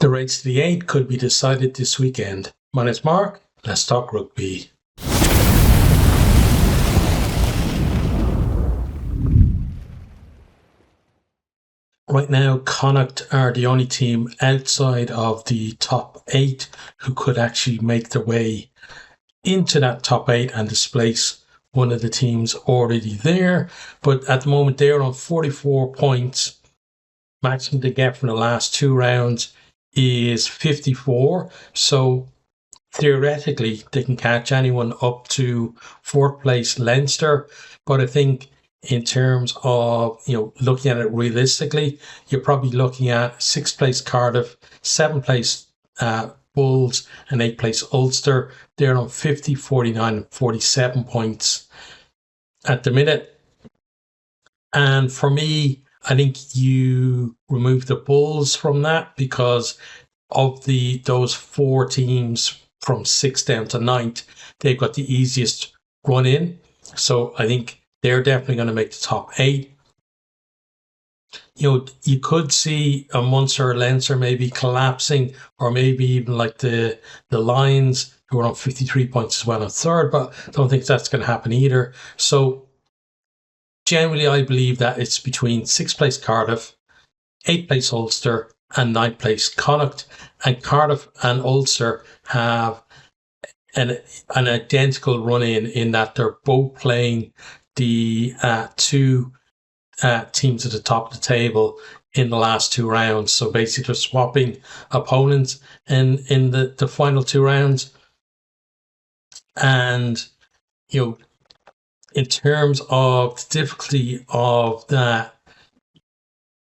The race to the 8 could be decided this weekend. My name's Mark. Let's talk rugby. Right now, Connacht are the only team outside of the top 8 who could actually make their way into that top 8 and displace one of the teams already there. But at the moment, they're on 44 points. Maximum they get from the last 2 rounds is 54. So theoretically, they can catch anyone up to 4th place Leinster. But I think in terms of, looking at it realistically, you're probably looking at 6th place Cardiff, 7th place Bulls, and 8th place Ulster. They're on 50, 49, and 47 points at the minute. And for me, I think you remove the Bulls from that because of those 4 teams from 6th down to 9th, they've got the easiest run in. So I think they're definitely going to make the top 8. You could see a Munster or Leinster maybe collapsing, or maybe even like the Lions, who are on 53 points as well on 3rd, but I don't think that's going to happen either. So generally, I believe that it's between 6th place Cardiff, 8th place Ulster, and 9th place Connacht. And Cardiff and Ulster have an identical run-in that they're both playing the 2 teams at the top of the table in the last 2 rounds. So basically, they're swapping opponents in the final 2 rounds. And, in terms of the difficulty of that,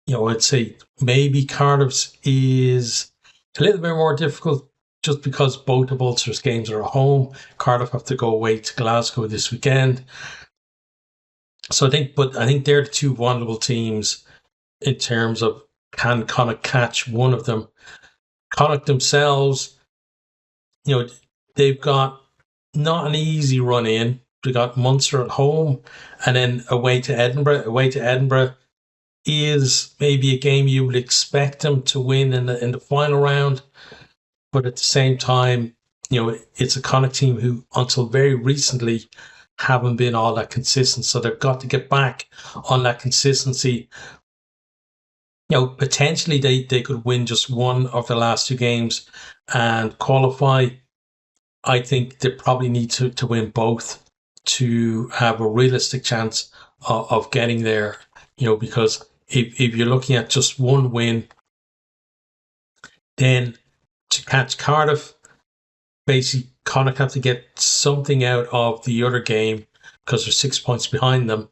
I'd say maybe Cardiff's is a little bit more difficult just because both of Ulster's games are at home. Cardiff have to go away to Glasgow this weekend. So I think they're the 2 vulnerable teams in terms of can Connacht catch one of them. Connacht themselves, they've got not an easy run in. They got Munster at home and then away to Edinburgh. Away to Edinburgh is maybe a game you would expect them to win in the final round. But at the same time, it's a Connacht team who, until very recently, haven't been all that consistent. So they've got to get back on that consistency. Potentially they could win just one of the last 2 games and qualify. I think they probably need to win both to have a realistic chance of getting there, because if you're looking at just one win, then to catch Cardiff, basically Connacht have to get something out of the other game because they're 6 points behind them.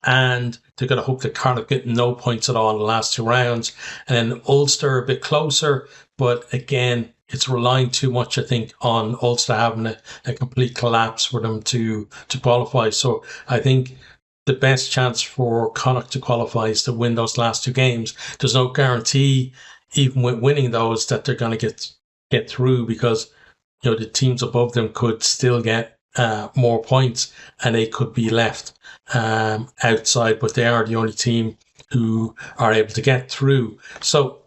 And they're going to hope that Cardiff get no points at all in the last 2 rounds. And then Ulster a bit closer, but again, it's relying too much, I think, on Ulster having a complete collapse for them to qualify. So I think the best chance for Connacht to qualify is to win those last 2 games. There's no guarantee, even with winning those, that they're going to get through because the teams above them could still get more points and they could be left outside, but they are the only team who are able to get through. So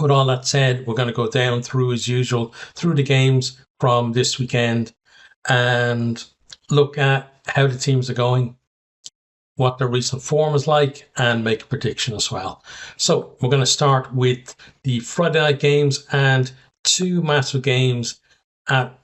with all that said, we're going to go down through, as usual, through the games from this weekend and look at how the teams are going, what their recent form is like, and make a prediction as well. So we're going to start with the Friday night games and 2 massive games at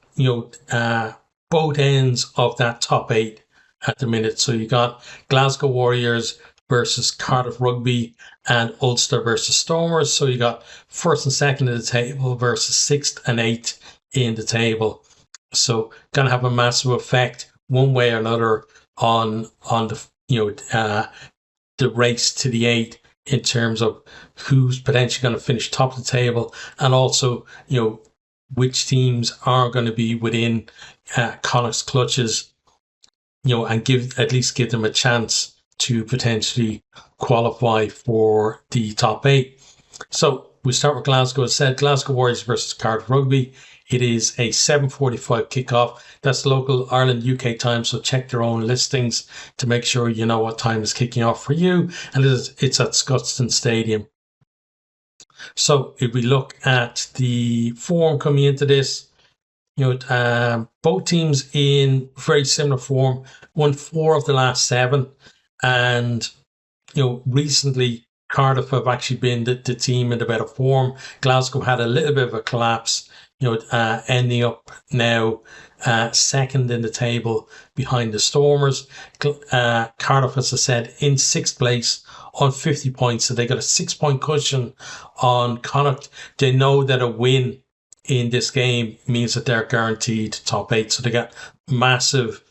both ends of that top 8 at the minute. So you got Glasgow Warriors versus Cardiff Rugby and Ulster versus Stormers. So you got 1st and 2nd in the table versus 6th and 8th in the table. So going to have a massive effect one way or another on the race to the 8 in terms of who's potentially going to finish top of the table, and also which teams are going to be within Connacht's clutches, and at least give them a chance to potentially qualify for the top 8. So we start with Glasgow. As said, Glasgow Warriors versus Cardiff Rugby. It is a 7:45 kickoff. That's local Ireland UK time, so check their own listings to make sure you know what time is kicking off for you. And it's at Scotstoun Stadium. So if we look at the form coming into this, both teams in very similar form, won 4 of the last 7, and recently Cardiff have actually been the team in the better form. Glasgow had a little bit of a collapse, ending up now second in the table behind the Stormers. Cardiff, as I said, in 6th place on 50 points, so they got a 6-point cushion on Connacht. They know that a win in this game means that they're guaranteed top 8, so they got massive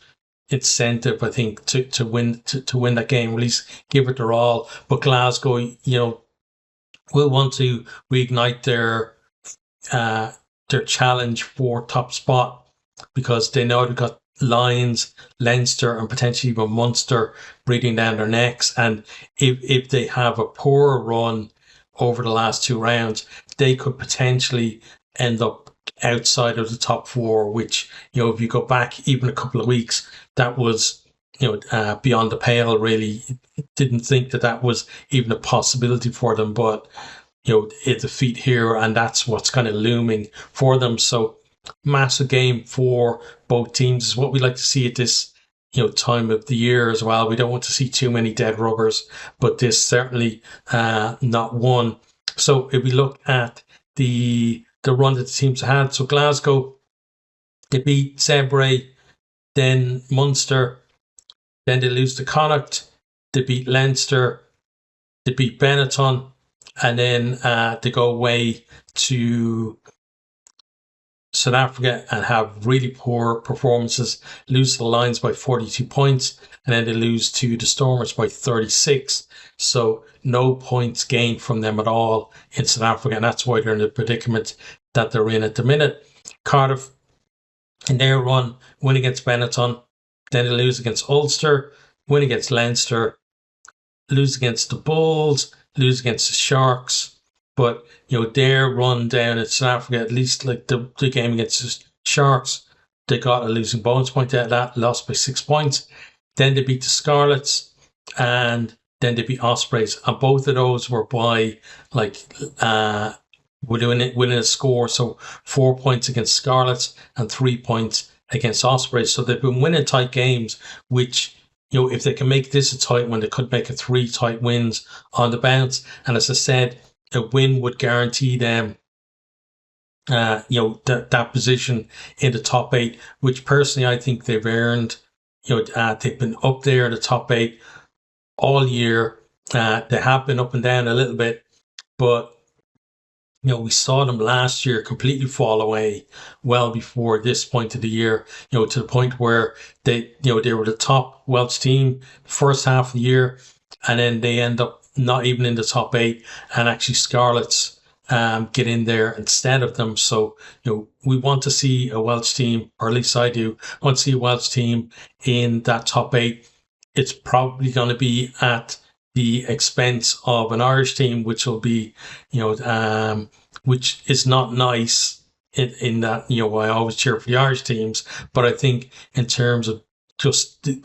incentive, I think, to win that game, or at least give it their all. But Glasgow, will want to reignite their challenge for top spot, because they know they've got Lions, Leinster, and potentially even Munster breathing down their necks. And if they have a poor run over the last 2 rounds, they could potentially end up outside of the top 4, which, if you go back even a couple of weeks, that was, beyond the pale, really. Didn't think that was even a possibility for them, but, it's a defeat here, and that's what's kind of looming for them. So massive game for both teams is what we like to see at this, time of the year as well. We don't want to see too many dead rubbers, but this certainly not one. So if we look at the run that the teams had, so Glasgow, they beat Zebre, then Munster, then they lose to Connacht, they beat Leinster, they beat Benetton, and then they go away to South Africa and have really poor performances, lose to the Lions by 42 points, and then they lose to the Stormers by 36. So no points gained from them at all in South Africa, and that's why they're in the predicament that they're in at the minute. Cardiff, in their run, win against Benetton, then they lose against Ulster, win against Leinster, lose against the Bulls, lose against the Sharks. But, their run down in South Africa, at least like the game against the Sharks, they got a losing bonus point out of that, lost by 6 points. Then they beat the Scarlets, and then they beat Ospreys. And both of those were by, winning a score. So 4 points against Scarlets and 3 points against Ospreys. So they've been winning tight games, which, if they can make this a tight one, they could make it 3 tight wins on the bounce. And as I said, a win would guarantee them, that position in the top 8, which personally I think they've earned. They've been up there in the top 8 all year. They have been up and down a little bit, but we saw them last year completely fall away well before this point of the year, to the point where they were the top Welsh team first half of the year, and then they end up not even in the top 8, and actually Scarlets get in there instead of them. So, we want to see a Welsh team, or at least I do, want to see a Welsh team in that top 8. It's probably going to be at the expense of an Irish team, which will be, which is not nice in that, I always cheer for the Irish teams. But I think in terms of just the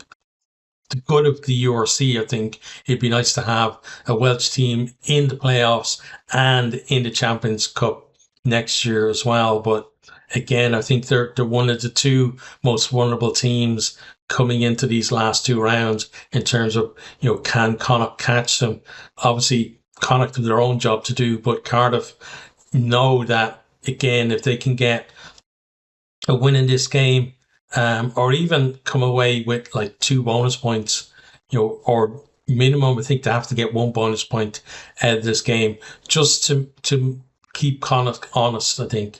good of the URC, I think it'd be nice to have a Welsh team in the playoffs and in the Champions Cup next year as well. But again, I think they're one of the 2 most vulnerable teams coming into these last 2 rounds in terms of, can Connacht catch them? Obviously, Connacht have their own job to do, but Cardiff know that, again, if they can get a win in this game, or even come away with 2 bonus points, or minimum, I think they have to get 1 bonus point out of this game just to keep Connacht honest. I think,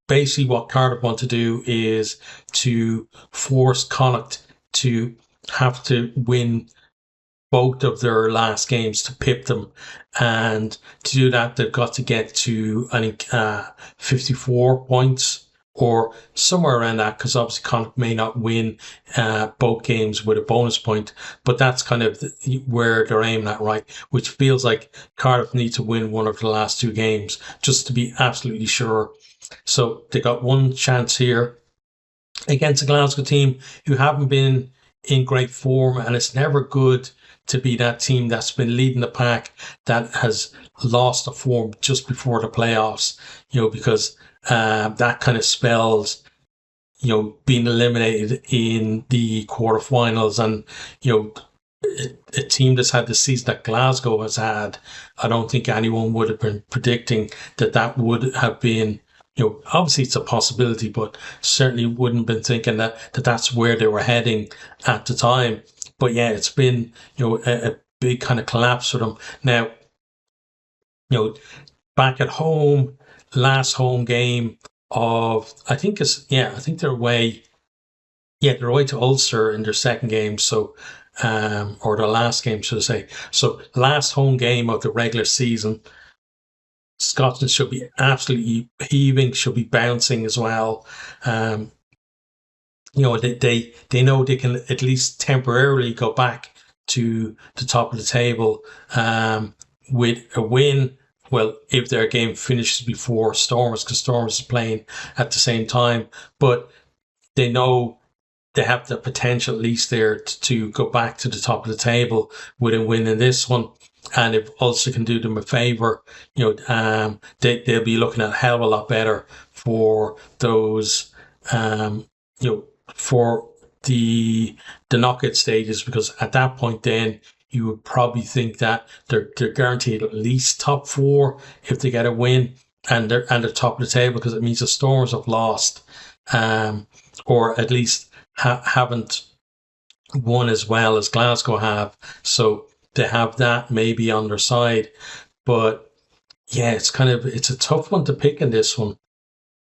basically what Cardiff want to do is to force Connacht to have to win both of their last games to pip them, and to do that they've got to get to, I think, 54 points or somewhere around that, because obviously Connacht may not win both games with a bonus point, but that's kind of where they're aiming at, right? Which feels like Cardiff need to win one of the last 2 games just to be absolutely sure. So they got one chance here against a Glasgow team who haven't been in great form, and it's never good to be that team that's been leading the pack that has lost the form just before the playoffs, because that kind of spells, being eliminated in the quarterfinals. And, a team that's had the season that Glasgow has had, I don't think anyone would have been predicting that would have been, obviously it's a possibility, but certainly wouldn't have been thinking that's where they were heading at the time. But yeah, it's been, a big kind of collapse for them. Now, back at home, last home game of, I think they're away. Yeah, they're away to Ulster in their second game. So, or the last game, should I say. So last home game of the regular season. Scotland should be absolutely heaving, should be bouncing as well. They know they can at least temporarily go back to the top of the table with a win. Well, if their game finishes before Stormers, because Stormers is playing at the same time, but they know they have the potential at least there to go back to the top of the table with a win in this one. And if Ulster can do them a favour, they'll be looking at a hell of a lot better for those, for the knockout stages, because at that point then you would probably think that they're guaranteed at least top four if they get a win, and they're top of the table, because it means the Stormers have lost, or at least haven't won as well as Glasgow have. So they have that maybe on their side. But yeah, it's a tough one to pick in this one.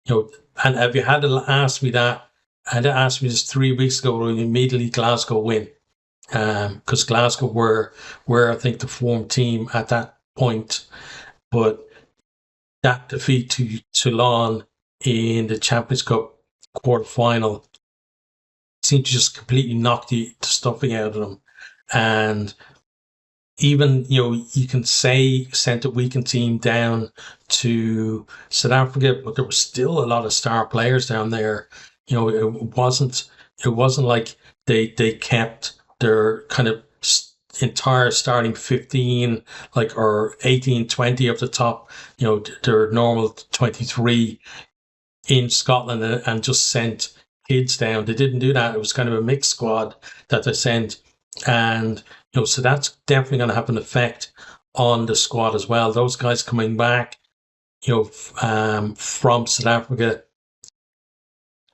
And if you had to ask me that, had to ask me this 3 weeks ago, would immediately Glasgow win? Because Glasgow were I think the form team at that point. But that defeat to Toulon in the Champions Cup quarter final seemed to just completely knock the stuffing out of them. And even, you can say sent a weakened team down to South Africa, but there was still a lot of star players down there. It wasn't like they kept their kind of entire starting 15, or 18, 20 of the top, their normal 23 in Scotland, and just sent kids down. They didn't do that. It was kind of a mixed squad that they sent. And, so that's definitely going to have an effect on the squad as well. Those guys coming back, from South Africa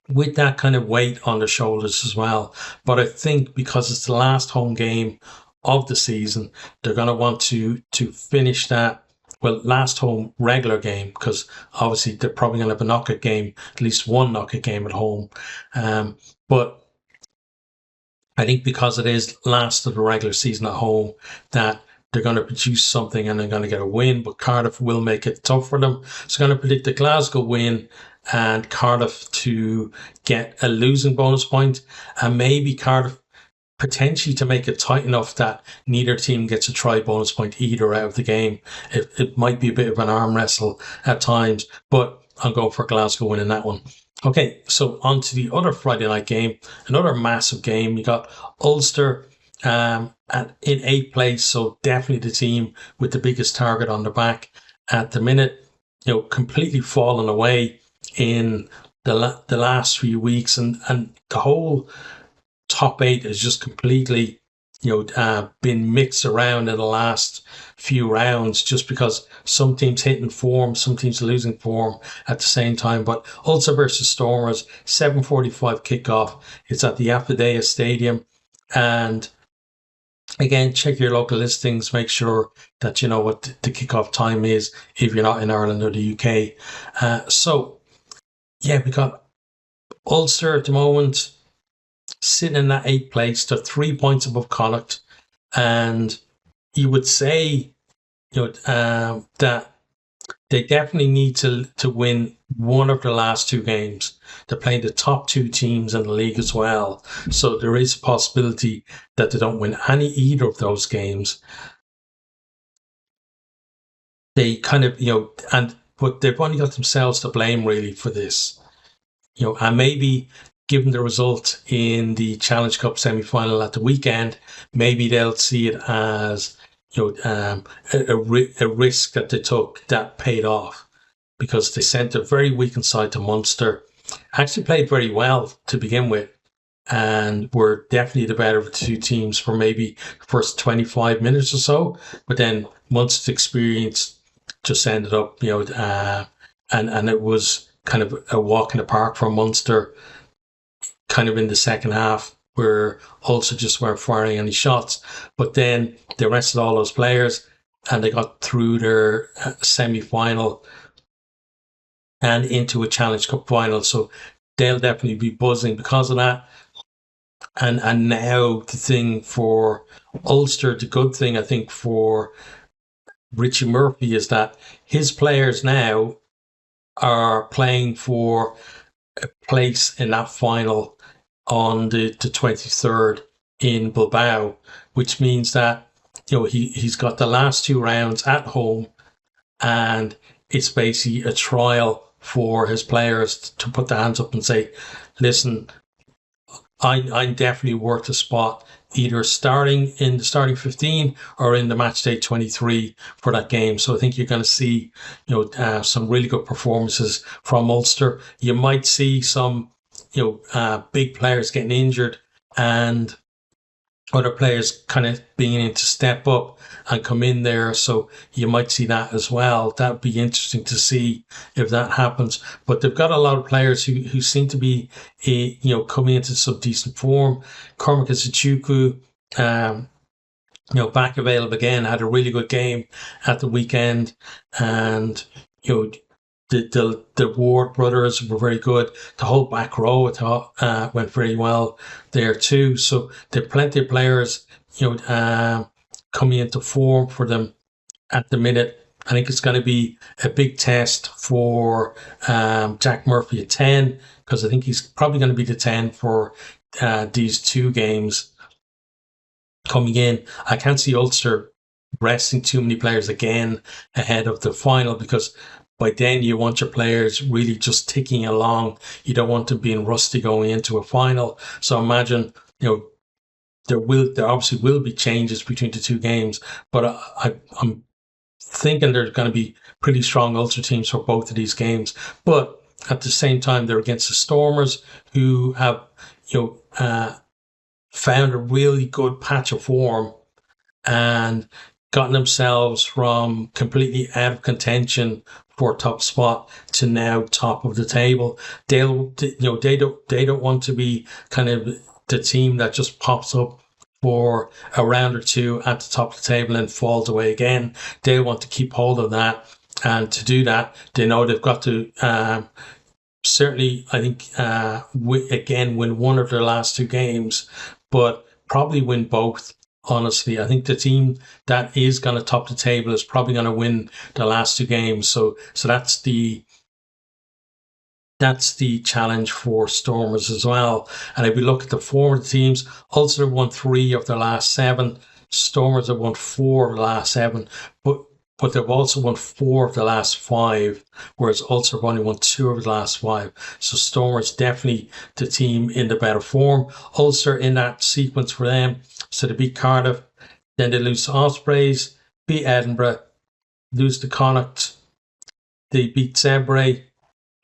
with that kind of weight on their shoulders as well. But I think because it's the last home game of the season, they're going to want to finish that, last home regular game, because obviously they're probably going to have a knockout game, at least one knockout game at home. But I think because it is last of the regular season at home, that they're going to produce something and they're going to get a win, but Cardiff will make it tough for them. So I'm going to predict the Glasgow win and Cardiff to get a losing bonus point, and maybe Cardiff potentially to make it tight enough that neither team gets a try bonus point either out of the game. It might be a bit of an arm wrestle at times, but I'll go for Glasgow winning that one. Okay, so on to the other Friday night game, another massive game. You got Ulster in 8th place, so definitely the team with the biggest target on their back at the minute. Completely fallen away in the last few weeks, and the whole top 8 has just completely been mixed around in the last few rounds, just because some teams hitting form, some teams losing form at the same time. But Ulster versus Stormers, 7:45 kickoff. It's at the Affidea Stadium, and again, check your local listings. Make sure that you know what the kickoff time is if you're not in Ireland or the UK. So yeah, we got Ulster at the moment sitting in that 8th place. They're 3 points above Connacht, and you would say that they definitely need to win one of the last 2 games. They're playing the top 2 teams in the league as well, so there is a possibility that they don't win either of those games. They kind of but they've only got themselves to blame really for this, and maybe given the result in the Challenge Cup semi-final at the weekend, maybe they'll see it as a risk that they took that paid off, because they sent a very weakened side to Munster. Actually played very well to begin with, and were definitely the better of the two teams for maybe the first 25 minutes or so. But then Munster's experience just ended up, and it was kind of a walk in the park for Munster, kind of in the second half, where Ulster just weren't firing any shots. But then they rested all those players and they got through their semi-final and into a Challenge Cup final. So they'll definitely be buzzing because of that. And now the thing for Ulster, the good thing I think for Richie Murphy is that his players now are playing for a place in that final on the 23rd in Bilbao, which means that he's got the last two rounds at home, and it's basically a trial for his players to put their hands up and say, listen, I'm definitely worth a spot, either starting in the starting 15 or in the match day 23 for that game. So I think you're going to see, some really good performances from Ulster. You might see some, big players getting injured and other players kind of being able to step up and come in there. So you might see that as well. That would be interesting to see if that happens. But they've got a lot of players who seem to be, coming into some decent form. Cormac Izuchukwu, back available again, had a really good game at the weekend. And, the Ward brothers were very good. The whole back row, I thought, went very well there too. So there are plenty of players, coming into form for them at the minute. I think it's going to be a big test for Jack Murphy at 10, because I think he's probably going to be the 10 for these two games coming in. I can't see Ulster resting too many players again ahead of the final, because by then you want your players really just ticking along. You don't want them being rusty going into a final. So imagine, there obviously will be changes between the two games, but I'm thinking there's going to be pretty strong Ulster teams for both of these games. But at the same time, they're against the Stormers, who have, found a really good patch of form and gotten themselves from completely out of contention for top spot to now top of the table. They don't want to be kind of the team that just pops up for a round or two at the top of the table and falls away again. They want to keep hold of that, and to do that, they know they've got to certainly, I think, win one of their last two games, but probably win both. Honestly, I think the team that is going to top the table is probably going to win the last two games. So that's the challenge for Stormers as well. And if we look at the former teams, Ulster have won 3 of their last 7. Stormers have won 4 of the last 7, but they've also won 4 of the last 5, whereas Ulster have only won 2 of the last 5. So Stormers definitely the team in the better form. Ulster in that sequence for them. So they beat Cardiff, then they lose to Ospreys, beat Edinburgh, lose to Connacht, they beat Zebre,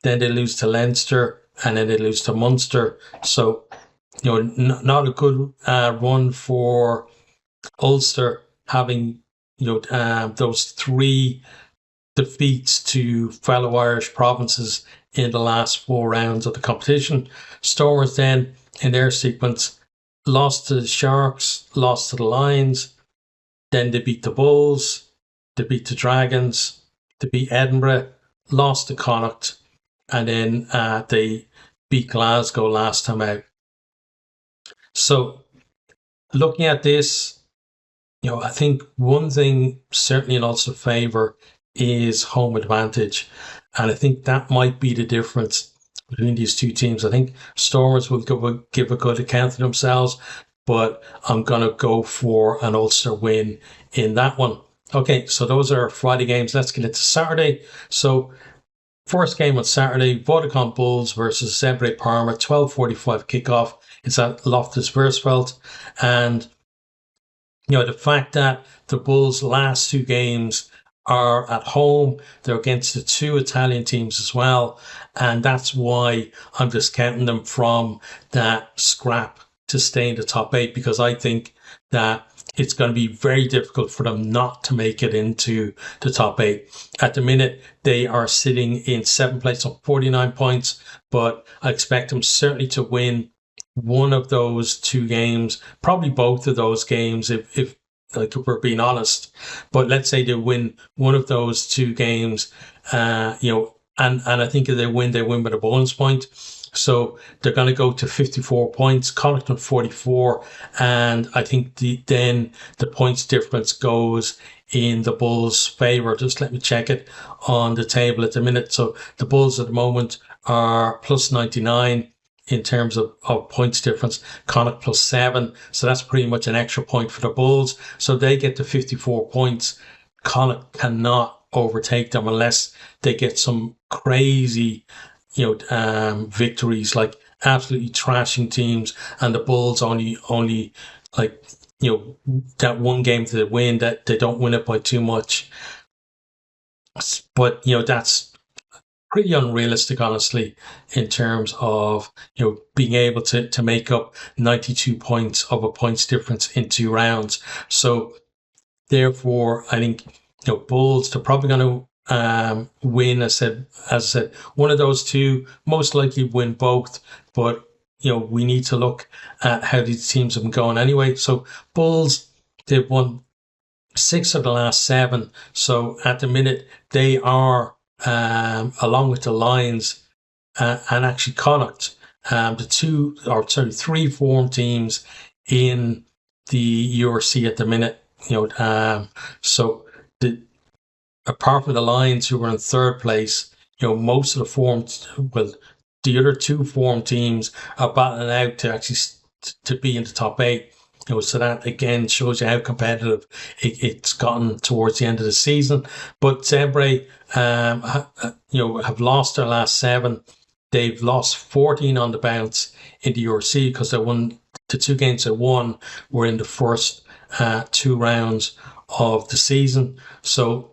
then they lose to Leinster, and then they lose to Munster. So, not a good run for Ulster, having those 3 defeats to fellow Irish provinces in the last 4 rounds of the competition. Stormers then, in their sequence, lost to the Sharks, lost to the Lions, then they beat the Bulls, they beat the Dragons, they beat Edinburgh, lost to Connacht, and then they beat Glasgow last time out. So looking at this, I think one thing certainly in Ulster's favour is home advantage, and I think that might be the difference between these two teams. I think Stormers will give a good account of themselves, but I'm going to go for an Ulster win in that one. Okay, so those are Friday games. Let's get into Saturday. So First game on Saturday, Vodacom Bulls versus Zebre Parma, 12:45 kickoff. It's at Loftus Versfeld. And, the fact that the Bulls' last two games are at home, they're against the two Italian teams as well. And that's why I'm discounting them from that scrap to stay in the top 8, because I think that it's going to be very difficult for them not to make it into the top 8. At the minute, they are sitting in 7th place on 49 points, but I expect them certainly to win one of those two games, probably both of those games if we're being honest. But let's say they win one of those two games, and I think if they win with a bonus point. So they're going to go to 54 points, Connacht on 44, and I think then the points difference goes in the Bulls' favour. Just let me check it on the table at the minute. So the Bulls at the moment are plus 99 in terms of points difference, Connacht plus 7. So that's pretty much an extra point for the Bulls. So they get to 54 points. Connacht cannot overtake them unless they get some crazy victories, like absolutely trashing teams, and the Bulls only that one game that they win, that they don't win it by too much. But that's pretty unrealistic, honestly, in terms of being able to make up 92 points of a points difference in 2 rounds. So therefore, I think Bulls, they're probably going to win, as I said, one of those two, most likely win both, but we need to look at how these teams have been going anyway. So Bulls, they've won 6 of the last 7, so at the minute they are along with the Lions and actually Connacht, the 3 form teams in the URC at the minute. So apart from the Lions, who were in 3rd place, most of the other 2 form teams are battling out to actually to be in the top 8. So that again shows you how competitive it's gotten towards the end of the season. But Zebre, have lost their last 7. They've lost 14 on the bounce in the URC because they won the 2 games they won were in the first 2 rounds of the season. So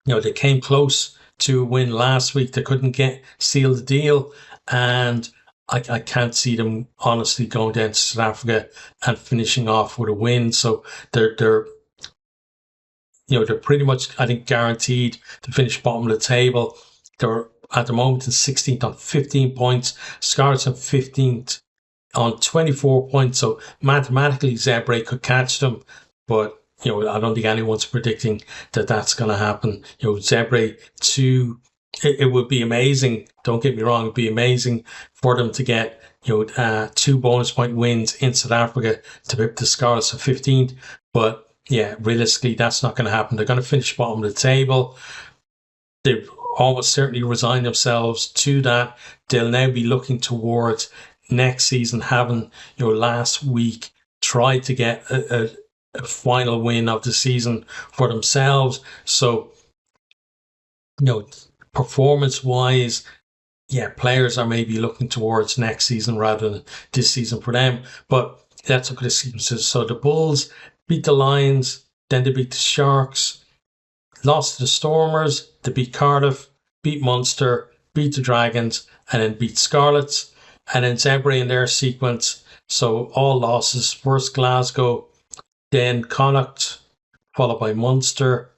they came close to a win last week. They couldn't seal the deal, and I can't see them honestly going down to South Africa and finishing off with a win. So they're pretty much, I think, guaranteed to finish bottom of the table. They're at the moment in 16th on 15 points. Scarlets on 15th on 24 points. So mathematically, Zebre could catch them, but I don't think anyone's predicting that that's going to happen. Zebre, it would be amazing. Don't get me wrong, it'd be amazing for them to get 2 bonus point wins in South Africa to put the Scarlets at 15th. But yeah, realistically, that's not going to happen. They're going to finish bottom of the table. They've almost certainly resigned themselves to that. They'll now be looking towards next season, having last week tried to get a final win of the season for themselves. So performance wise, players are maybe looking towards next season rather than this season for them. But that's what the season says. So the Bulls beat the Lions, then they beat the Sharks, lost to the Stormers, they beat Cardiff, beat Munster, beat the Dragons, and then beat Scarlets. And then Zebre in their sequence, so all losses. First Glasgow, then Connacht, followed by Munster,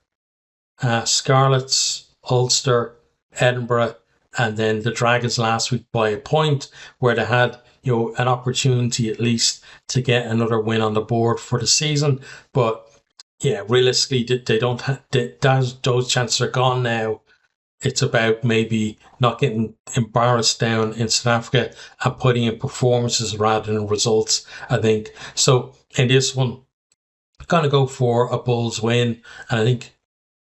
Scarlets, Ulster, Edinburgh, and then the Dragons last week by a point, where they had an opportunity at least to get another win on the board for the season. But realistically, they don't those chances are gone now. It's about maybe not getting embarrassed down in South Africa and putting in performances rather than results, I think. So in this one, I'm going to go for a Bulls win, and I think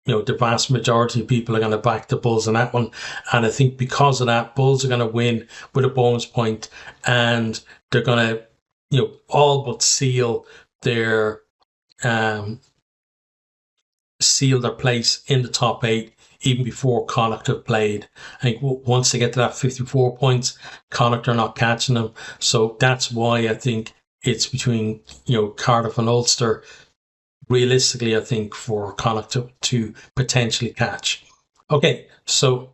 the vast majority of people are going to back the Bulls in that one. And I think because of that, Bulls are going to win with a bonus point, and they're going to, all but seal their place in the top 8 even before Connacht have played. I think once they get to that 54 points, Connacht are not catching them. So that's why I think it's between, Cardiff and Ulster. Realistically, I think for Connacht to potentially catch. Okay, so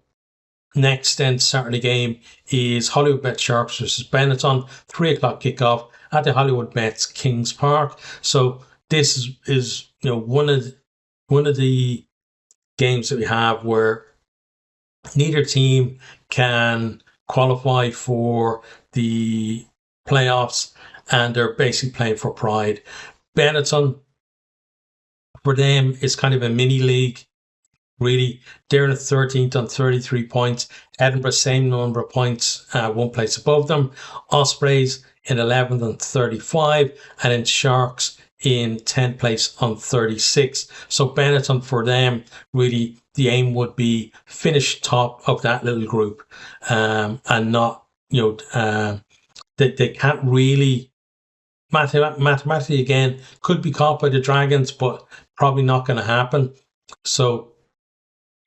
next then Saturday game is Hollywoodbets Sharks versus Benetton, 3 o'clock kickoff at the Hollywoodbets Kings Park. So this is one of the games that we have where neither team can qualify for the playoffs, and they're basically playing for pride. Benetton, for them, is kind of a mini league. Really, they're in the 13th on 33 points. Edinburgh, same number of points, one place above them. Ospreys in 11th on 35, and then Sharks in 10th place on 36. So Benetton, for them, really the aim would be finish top of that little group, and not, they can't really, mathematically again, could be caught by the Dragons, but probably not going to happen. So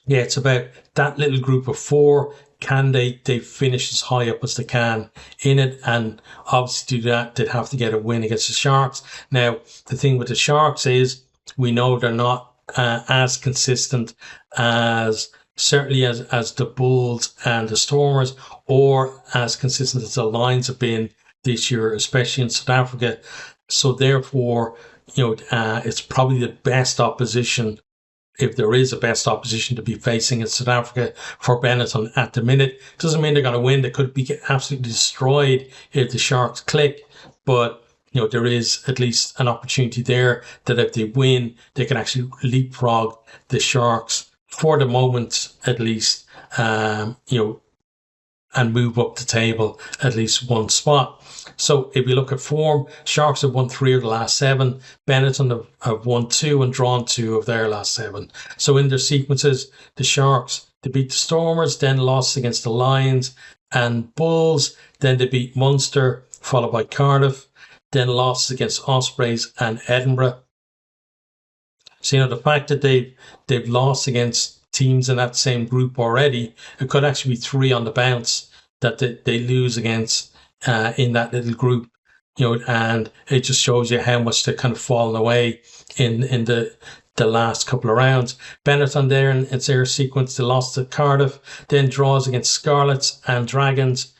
yeah, it's about that little group of 4. Can they finish as high up as they can in it? And obviously to do that, they'd have to get a win against the Sharks. Now, the thing with the Sharks is we know they're not as consistent as certainly as the Bulls and the Stormers, or as consistent as the Lions have been this year, especially in South Africa. So therefore, it's probably the best opposition, if there is a best opposition to be facing in South Africa for Benetton at the minute. Doesn't mean they're going to win. They could be absolutely destroyed if the Sharks click, but there is at least an opportunity there that if they win, they can actually leapfrog the Sharks for the moment, at least, and move up the table at least one spot. So if we look at form, Sharks have won 3 of the last 7. Benetton have won 2 and drawn 2 of their last 7. So in their sequences, the Sharks, they beat the Stormers, then lost against the Lions and Bulls. Then they beat Munster, followed by Cardiff. Then lost against Ospreys and Edinburgh. So, the fact that they've lost against teams in that same group already, it could actually be 3 on the bounce that they lose against in that little group, and it just shows you how much they're kind of fallen away in the last couple of rounds. Benetton there in their sequence, they lost to Cardiff, then draws against Scarlets and Dragons.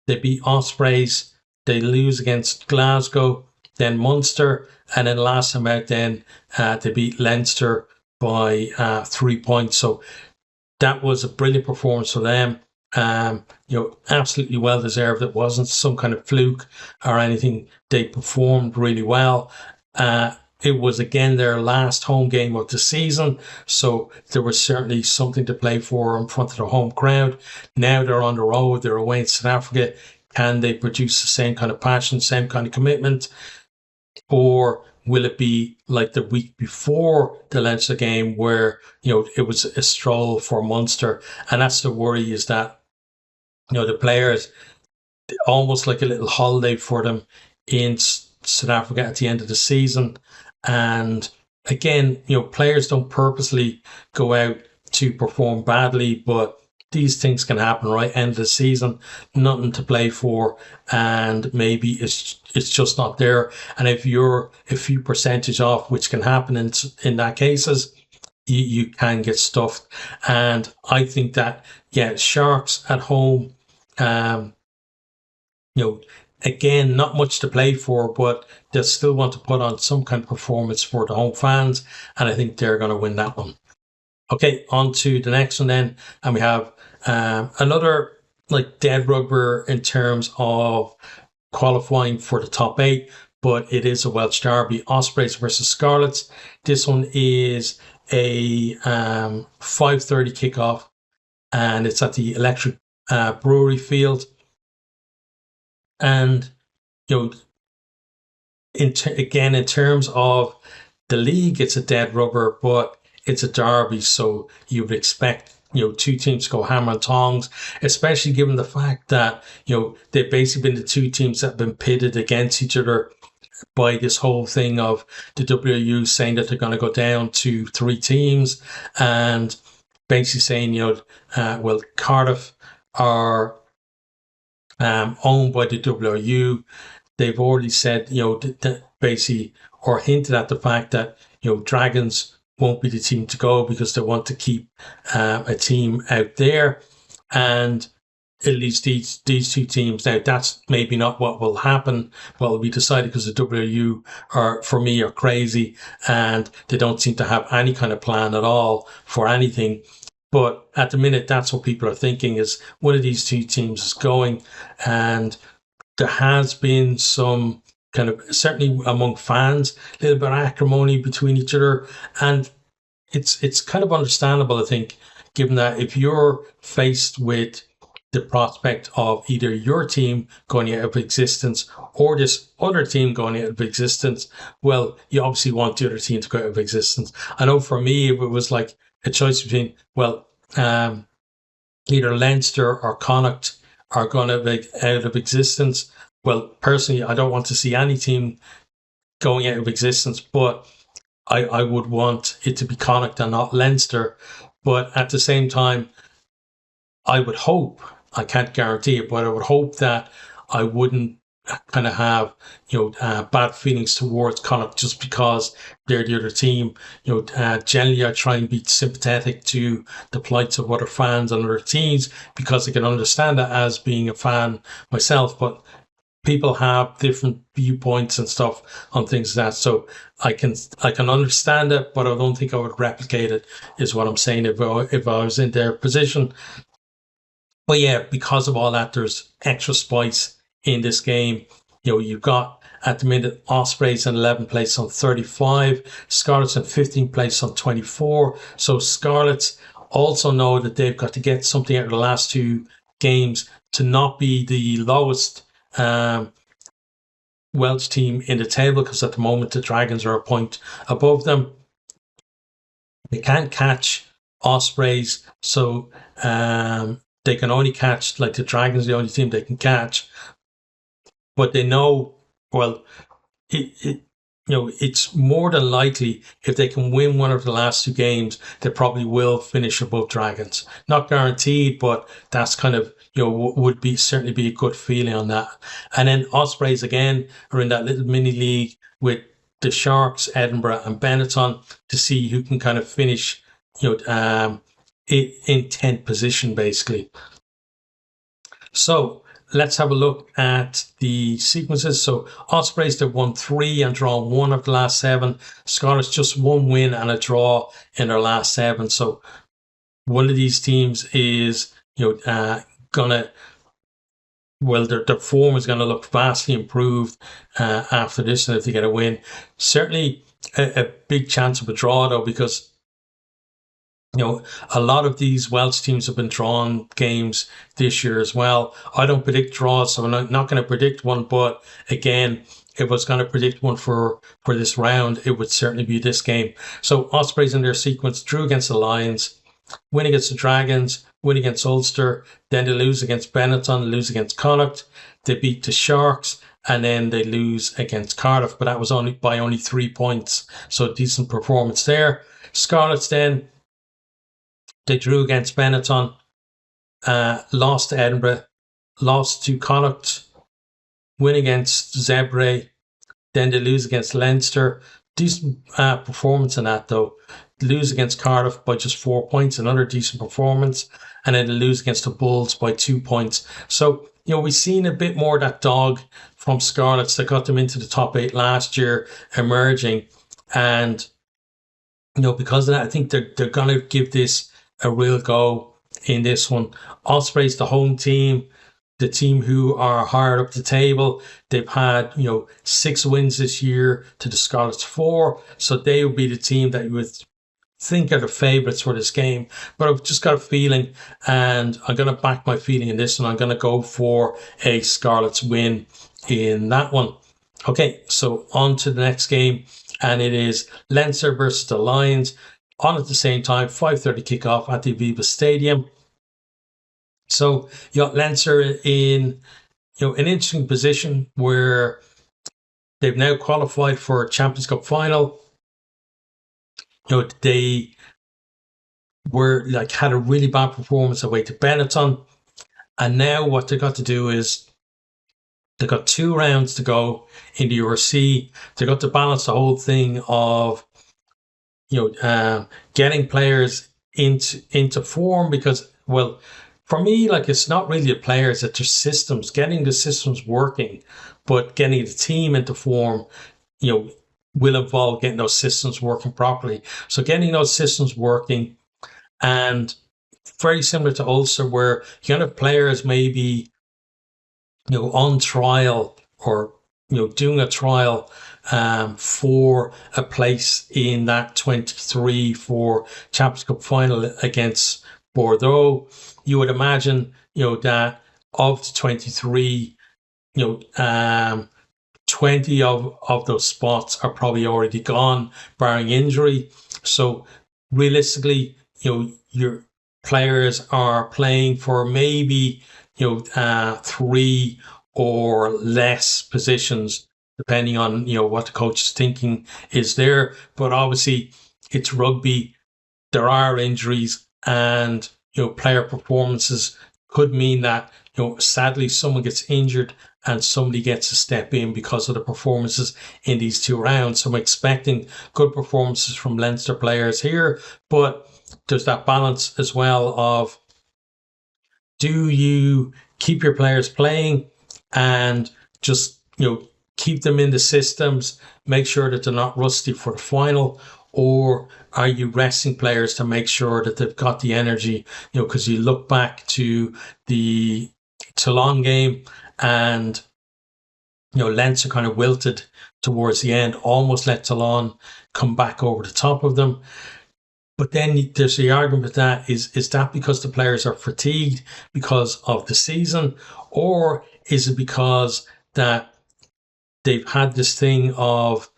They beat Ospreys, they lose against Glasgow, then Munster, and then last time out then they beat Leinster by 3 points. So that was a brilliant performance for them. Absolutely well deserved. It wasn't some kind of fluke or anything. They performed really well. It was again their last home game of the season, so there was certainly something to play for in front of the home crowd. Now they're on the road, they're away in South Africa. Can they produce the same kind of passion, same kind of commitment? Or will it be like the week before the Leinster game where, it was a stroll for Munster? And that's the worry, is that, the players, almost like a little holiday for them in South Africa at the end of the season. And again, players don't purposely go out to perform badly, but these things can happen, right? End of the season, nothing to play for, and maybe it's just not there. And if you're a few percentage off, which can happen in that cases, you can get stuffed. And I think that, Sharks at home, again, not much to play for, but they'll still want to put on some kind of performance for the home fans, and I think they're going to win that one. Okay, on to the next one then, and we have another dead rugby in terms of qualifying for the top 8, but it is a Welsh derby. Ospreys versus Scarlets. This one is a 5:30 kickoff, and it's at the Electric Brewery Field. And in terms of the league, it's a dead rubber, but it's a derby, so you would expect two teams to go hammer and tongs, especially given the fact that they've basically been the two teams that have been pitted against each other by this whole thing of the WU saying that they're going to go down to 3 teams, and basically saying, well, Cardiff are owned by the WRU. They've already said, basically, or hinted at the fact that, Dragons won't be the team to go because they want to keep a team out there. And at least these two teams. Now, that's maybe not what will happen. What will be decided, because the WRU for me, are crazy, and they don't seem to have any kind of plan at all for anything. But at the minute, that's what people are thinking, is one of these two teams is going. And there has been some kind of, certainly among fans, a little bit of acrimony between each other. And it's kind of understandable, I think, given that if you're faced with the prospect of either your team going out of existence or this other team going out of existence, well, you obviously want the other team to go out of existence. I know for me, it was like a choice between, well, either Leinster or Connacht are going to be out of existence. Well, personally, I don't want to see any team going out of existence, but I would want it to be Connacht and not Leinster. But at the same time, I would hope, I can't guarantee it, but I would hope that I wouldn't kind of have, bad feelings towards Connacht just because they're the other team. Generally I try and be sympathetic to the plights of other fans and other teams, because I can understand that as being a fan myself, but people have different viewpoints and stuff on things like that. So I can understand it, but I don't think I would replicate it, is what I'm saying, if I was in their position. But yeah, because of all that, there's extra spice in this game. You've got, at the minute, Ospreys in 11th place on 35, Scarlets in 15th place on 24. So Scarlets also know that they've got to get something out of the last two games to not be the lowest Welsh team in the table, because at the moment the Dragons are a point above them. They can't catch Ospreys, so they can only catch, like, the Dragons, the only team they can catch. But they know, well, it's more than likely, if they can win one of the last two games, they probably will finish above Dragons. Not guaranteed, but that's kind of, would be certainly be a good feeling on that. And then Ospreys again are in that little mini league with the Sharks, Edinburgh and Benetton, to see who can kind of finish, in 10th position, basically. So let's have a look at the sequences. So Ospreys, they've won 3 and drawn 1 of the last 7. Scarlets just 1 win and a draw in their last 7. So one of these teams is, gonna, well, their form is going to look vastly improved after this, and if they get a win, certainly a big chance of a draw, though, because a lot of these Welsh teams have been drawn games this year as well. I don't predict draws, so I'm not going to predict one. But again, if I was going to predict one for this round, it would certainly be this game. So Ospreys in their sequence drew against the Lions, win against the Dragons, win against Ulster, then they lose against Benetton, lose against Connacht, they beat the Sharks, and then they lose against Cardiff. But that was only by 3 points, so decent performance there. Scarlets then, they drew against Benetton, lost to Edinburgh, lost to Connacht, win against Zebre, then they lose against Leinster. Decent performance in that, though. Lose against Cardiff by just 4 points, another decent performance, and then they lose against the Bulls by 2 points. So, we've seen a bit more of that dog from Scarlets that got them into the top 8 last year emerging. And, because of that, I think they're going to give this a real go in this one. Ospreys, the home team, the team who are higher up the table, they've had 6 wins this year to the Scarlets 4, so they would be the team that you would think are the favourites for this game. But I've just got a feeling, and I'm going to back my feeling in this, and I'm going to go for a Scarlets win in that one. Okay, so on to the next game, and it is Leinster versus the Lions. On at the same time, 5:30 kickoff at the Aviva Stadium. So you got Leinster in an interesting position where they've now qualified for a Champions Cup final. They were like had a really bad performance away to Benetton, and now what they got to do is they got 2 rounds to go in the URC. They got to balance the whole thing of getting players into form, because, well, for me, like, it's not really the players, it's their systems, getting the systems working, but getting the team into form, will involve getting those systems working properly. So getting those systems working, and very similar to Ulster, where you have players maybe, on trial, or, doing a trial for a place in that 23 for Champions Cup final against Bordeaux. You would imagine, that of the 23, 20 of those spots are probably already gone, barring injury. So realistically, your players are playing for maybe, 3 or less positions, depending on, what the coach is thinking is there. But obviously, it's rugby. There are injuries, and, player performances could mean that, sadly, someone gets injured and somebody gets to step in because of the performances in these 2 rounds. So I'm expecting good performances from Leinster players here, but there's that balance as well of, do you keep your players playing and just, keep them in the systems, make sure that they're not rusty for the final, or are you resting players to make sure that they've got the energy? Because you look back to the Toulon game, and, Leinster kind of wilted towards the end, almost let Toulon come back over the top of them. But then there's the argument with that, is that because the players are fatigued because of the season, or is it because that they've had this thing of,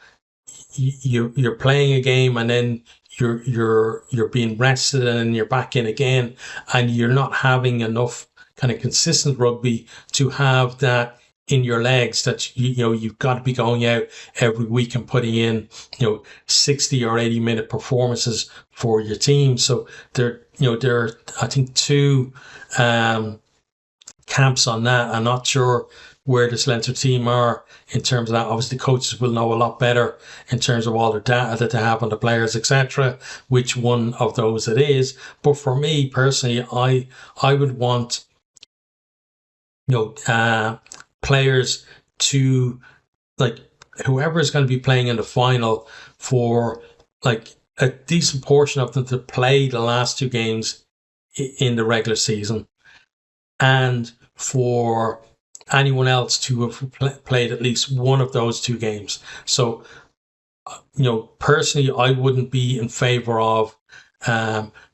you're playing a game and then you're being rested and then you're back in again, and you're not having enough kind of consistent rugby to have that in your legs, that you've got to be going out every week and putting in 60 or 80 minute performances for your team. So there are, I think, 2 camps on that. I'm not sure where this Leinster team are in terms of that. Obviously, coaches will know a lot better in terms of all the data that they have on the players, etc., which one of those it is. But for me personally, I would want players to, like, whoever is going to be playing in the final, for like a decent portion of them to play the last 2 games in the regular season, and for anyone else to have played at least one of those 2 games. So, personally, I wouldn't be in favor of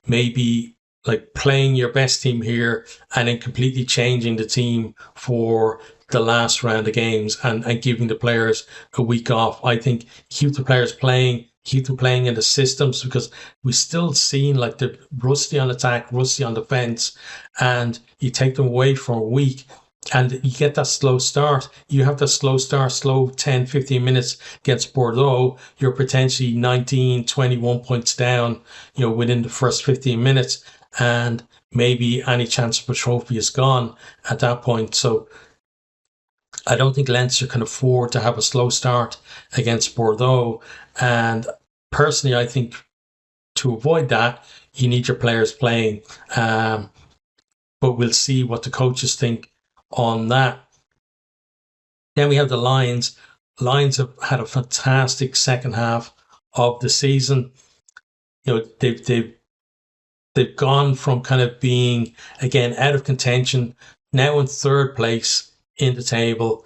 maybe like playing your best team here and then completely changing the team for the last round of games and giving the players a week off. I think keep the players playing, keep them playing in the systems, because we still seen like they're rusty on attack, rusty on defense, and you take them away for a week and you get that slow start. You have that slow start, slow 10, 15 minutes against Bordeaux. You're potentially 19, 21 points down, within the first 15 minutes. And maybe any chance of a trophy is gone at that point. So I don't think Leinster can afford to have a slow start against Bordeaux. And personally, I think to avoid that, you need your players playing. But we'll see what the coaches think on that. Then we have the Lions. Lions have had a fantastic second half of the season. They've gone from kind of being, again, out of contention, now in 3rd place in the table.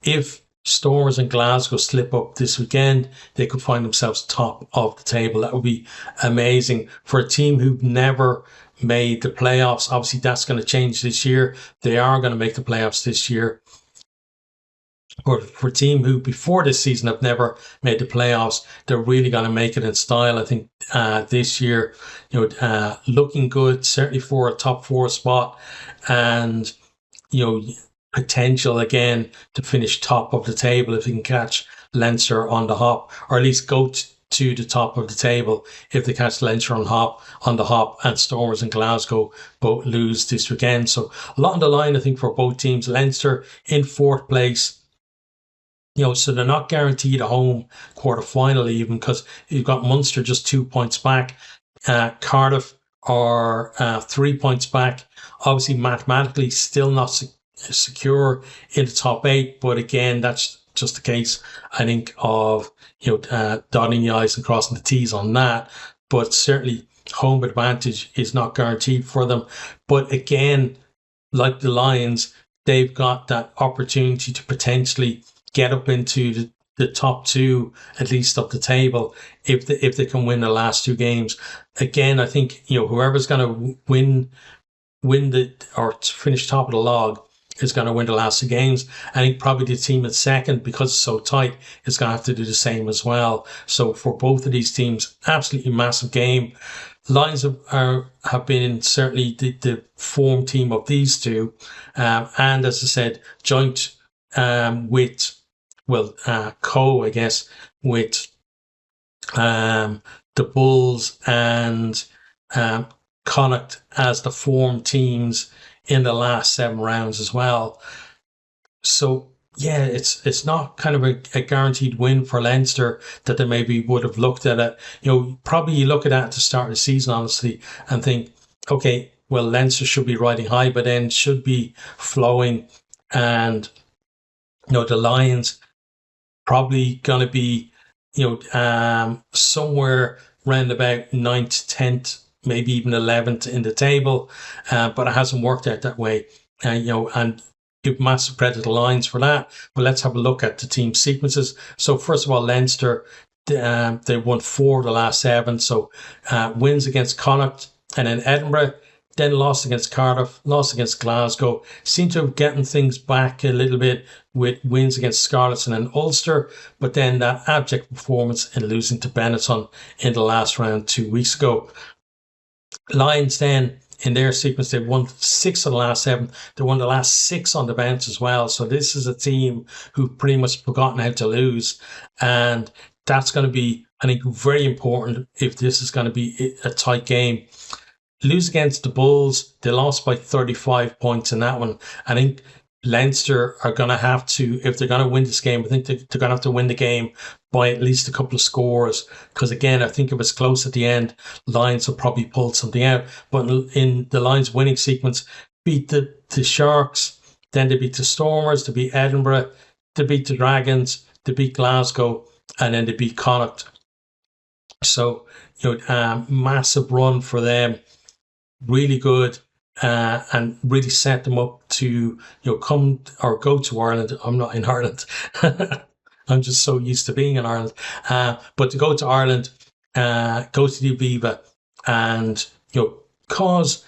If Stormers and Glasgow slip up this weekend, they could find themselves top of the table. That would be amazing for a team who've never made the playoffs. Obviously, that's going to change this year. They are going to make the playoffs this year. Or for a team who before this season have never made the playoffs, they're really going to make it in style. I think this year, looking good, certainly for a top 4 spot, and potential again to finish top of the table if they can catch Leinster on the hop, or at least go to the top of the table if they catch Leinster on the hop, and Stormers and Glasgow both lose this weekend. So a lot on the line, I think, for both teams. Leinster in 4th place. So they're not guaranteed a home quarter final even, because you've got Munster just 2 points back. Cardiff are 3 points back. Obviously, mathematically, still not secure in the top 8. But again, that's just the case, I think, of dotting the I's and crossing the T's on that. But certainly, home advantage is not guaranteed for them. But again, like the Lions, they've got that opportunity to potentially get up into the top 2, at least, of the table, if they can win the last 2 games. Again, I think whoever's going to win or finish top of the log is going to win the last 2 games. I think probably the team at second, because it's so tight, is going to have to do the same as well. So for both of these teams, absolutely massive game. Lions have been certainly the form team of these two, and as I said, joint with I guess, with the Bulls and Connacht as the form teams in the last 7 rounds as well. So yeah, it's not kind of a guaranteed win for Leinster that they maybe would have looked at it. Probably you look at that at the start of the season, honestly, and think, okay, well, Leinster should be riding high, but then should be flowing, and the Lions probably going to be, somewhere around about 9th, 10th, maybe even 11th in the table, but it hasn't worked out that way. And give massive credit to the Lions for that. But let's have a look at the team sequences. So first of all, Leinster, they won 4 of the last 7. So wins against Connacht and then Edinburgh, then lost against Cardiff, lost against Glasgow. Seem to have gotten things back a little bit with wins against Scarlets and then Ulster, but then that abject performance in losing to Benetton in the last round 2 weeks ago. Lions then, in their sequence, they've won 6 of the last 7. They won the last 6 on the bounce as well. So this is a team who've pretty much forgotten how to lose. And that's going to be, I think, very important if this is going to be a tight game. Lose against the Bulls. They lost by 35 points in that one. I think Leinster are going to have to, if they're going to win this game, I think they're going to have to win the game by at least a couple of scores. Because again, I think if it's close at the end, Lions will probably pull something out. But in the Lions winning sequence, beat the Sharks, then they beat the Stormers, they beat Edinburgh, they beat the Dragons, they beat Glasgow, and then they beat Connacht. So, massive run for them. Really good. And really set them up to come or go to Ireland. I'm not in Ireland. I'm just so used to being in Ireland. But to go to Ireland, go to the Aviva, and cause,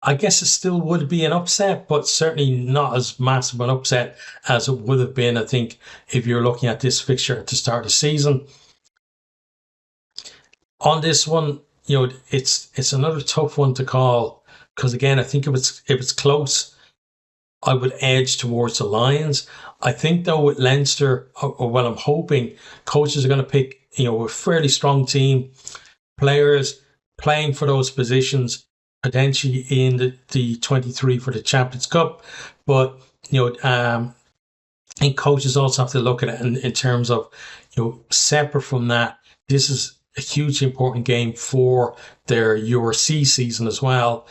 I guess it still would be an upset, but certainly not as massive an upset as it would have been, I think, if you're looking at this fixture at the start of the season. On this one, it's another tough one to call. Because again, I think if it's close, I would edge towards the Lions. I think though with Leinster, or I'm hoping coaches are going to pick a fairly strong team, players playing for those positions, potentially in the 23 for the Champions Cup. But I think coaches also have to look at it in terms of separate from that. This is a hugely important game for their URC season as well.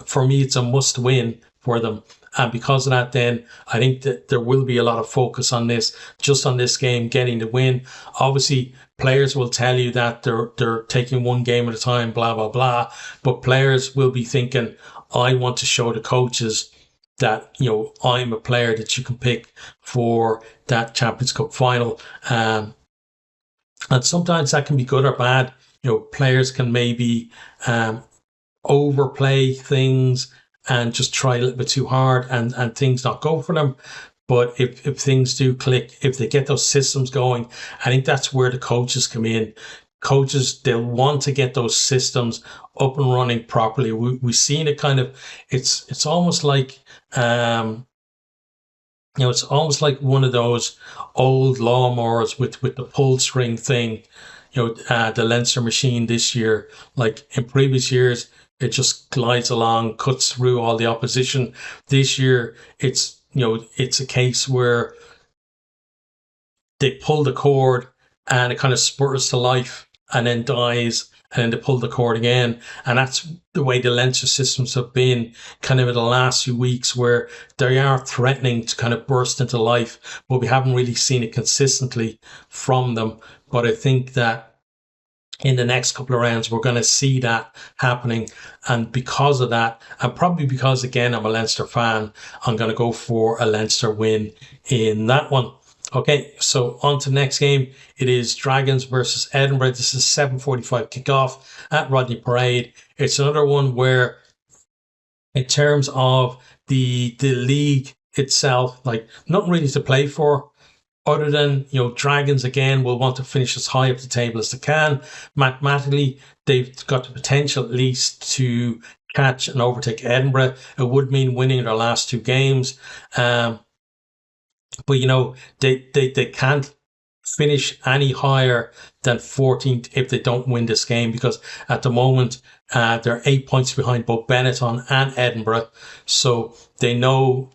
For me, it's a must win for them. And because of that, then I think that there will be a lot of focus on this, just on this game, getting the win. Obviously, players will tell you that they're taking one game at a time, blah, blah, blah. But players will be thinking, I want to show the coaches that, I'm a player that you can pick for that Champions Cup final. And sometimes that can be good or bad. Players can maybe overplay things and just try a little bit too hard and things not go for them. But if things do click, if they get those systems going, I think that's where the coaches come in. Coaches, they'll want to get those systems up and running properly. We've seen it kind of, it's almost like It's almost like one of those old lawnmowers with the pull string thing. The Leinster machine this year, like in previous years, it just glides along, cuts through all the opposition. This year, it's a case where they pull the cord and it kind of spurs to life and then dies, and then they pull the cord again. And that's the way the Leinster systems have been kind of in the last few weeks, where they are threatening to kind of burst into life, but we haven't really seen it consistently from them. But I think that in the next couple of rounds, we're going to see that happening. And because of that, and probably because, again, I'm a Leinster fan, I'm going to go for a Leinster win in that one. Okay, so on to the next game. It is Dragons versus Edinburgh. This is 7:45 kickoff at Rodney Parade. It's another one where, in terms of the league itself, like nothing really to play for, other than, Dragons again will want to finish as high up the table as they can. Mathematically, they've got the potential at least to catch and overtake Edinburgh. It would mean winning their last two games. But they can't finish any higher than 14th if they don't win this game, because at the moment they're 8 points behind both Benetton and Edinburgh. So they know,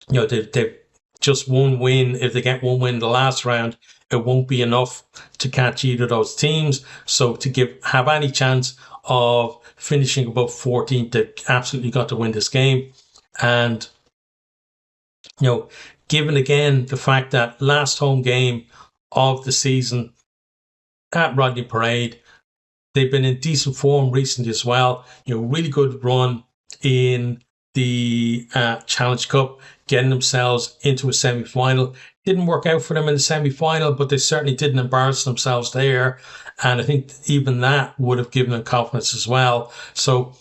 they've just one win. If they get one win in the last round, it won't be enough to catch either of those teams. So to have any chance of finishing above 14th, they've absolutely got to win this game. And given again the fact that last home game of the season at Rodney Parade, they've been in decent form recently as well. Really good run in the Challenge Cup, getting themselves into a semi-final. Didn't work out for them in the semi-final, but they certainly didn't embarrass themselves there. And I think even that would have given them confidence as well. So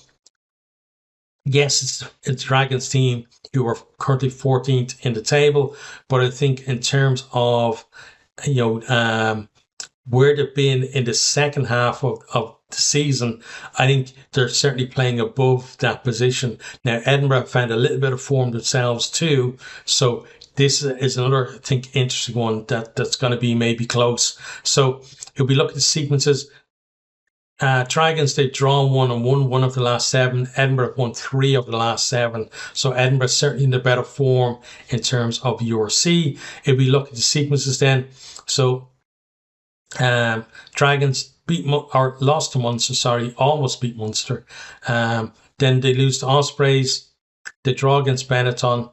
yes, it's Dragons team who are currently 14th in the table, but I think in terms of where they've been in the second half of the season, I think they're certainly playing above that position. Now, Edinburgh found a little bit of form themselves too, so this is another, I think, interesting one that's going to be maybe close. So if we look at the sequences, Dragons, they've drawn one and won one of the last seven. Edinburgh won 3 of the last 7. So Edinburgh certainly in the better form in terms of URC. If we look at the sequences then, so Dragons lost to Munster, almost beat Munster. Then they lose to Ospreys. They draw against Benetton.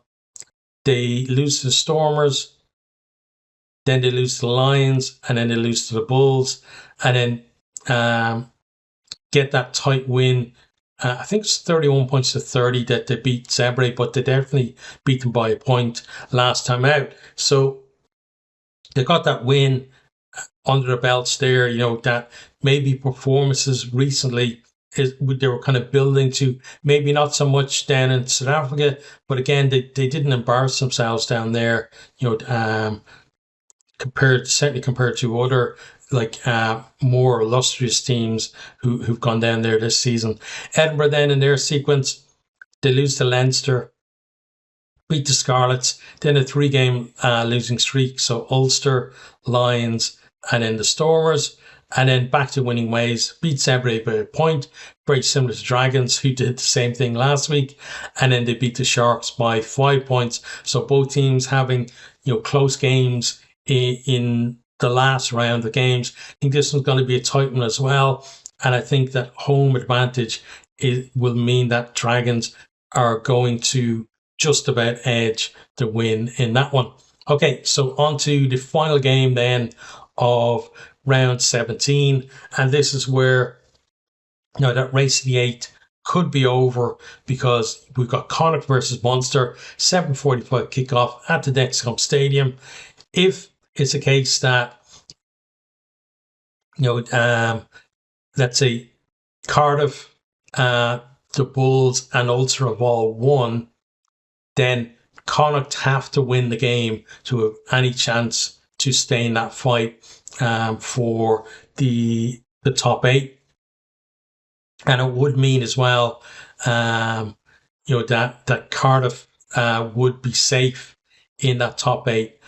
They lose to the Stormers. Then they lose to the Lions. And then they lose to the Bulls. And then get that tight win. I think it's 31 points to 30 that they beat Zebre, but they definitely beat them by a point last time out. So they got that win under their belts there. That maybe performances recently they were kind of building to, maybe not so much down in South Africa, but again, they didn't embarrass themselves down there, compared to other more illustrious teams who've gone down there this season. Edinburgh then in their sequence, they lose to Leinster, beat the Scarlets, then a 3-game losing streak. So Ulster, Lions, and then the Stormers, and then back to winning ways, beat Zebre by a point, very similar to Dragons, who did the same thing last week, and then they beat the Sharks by 5 points. So both teams having close games in the last round of games. I think this one's going to be a tight one as well. And I think that home advantage will mean that Dragons are going to just about edge the win in that one. Okay, so on to the final game then of round 17. And this is where that race to the 8 could be over, because we've got Connacht versus Munster, 7:45 kickoff at the Dexcom Stadium. If it's a case that, let's say Cardiff, the Bulls and Ulster have all won, then Connacht have to win the game to have any chance to stay in that fight for the top 8. And it would mean as well, that Cardiff would be safe in that top 8,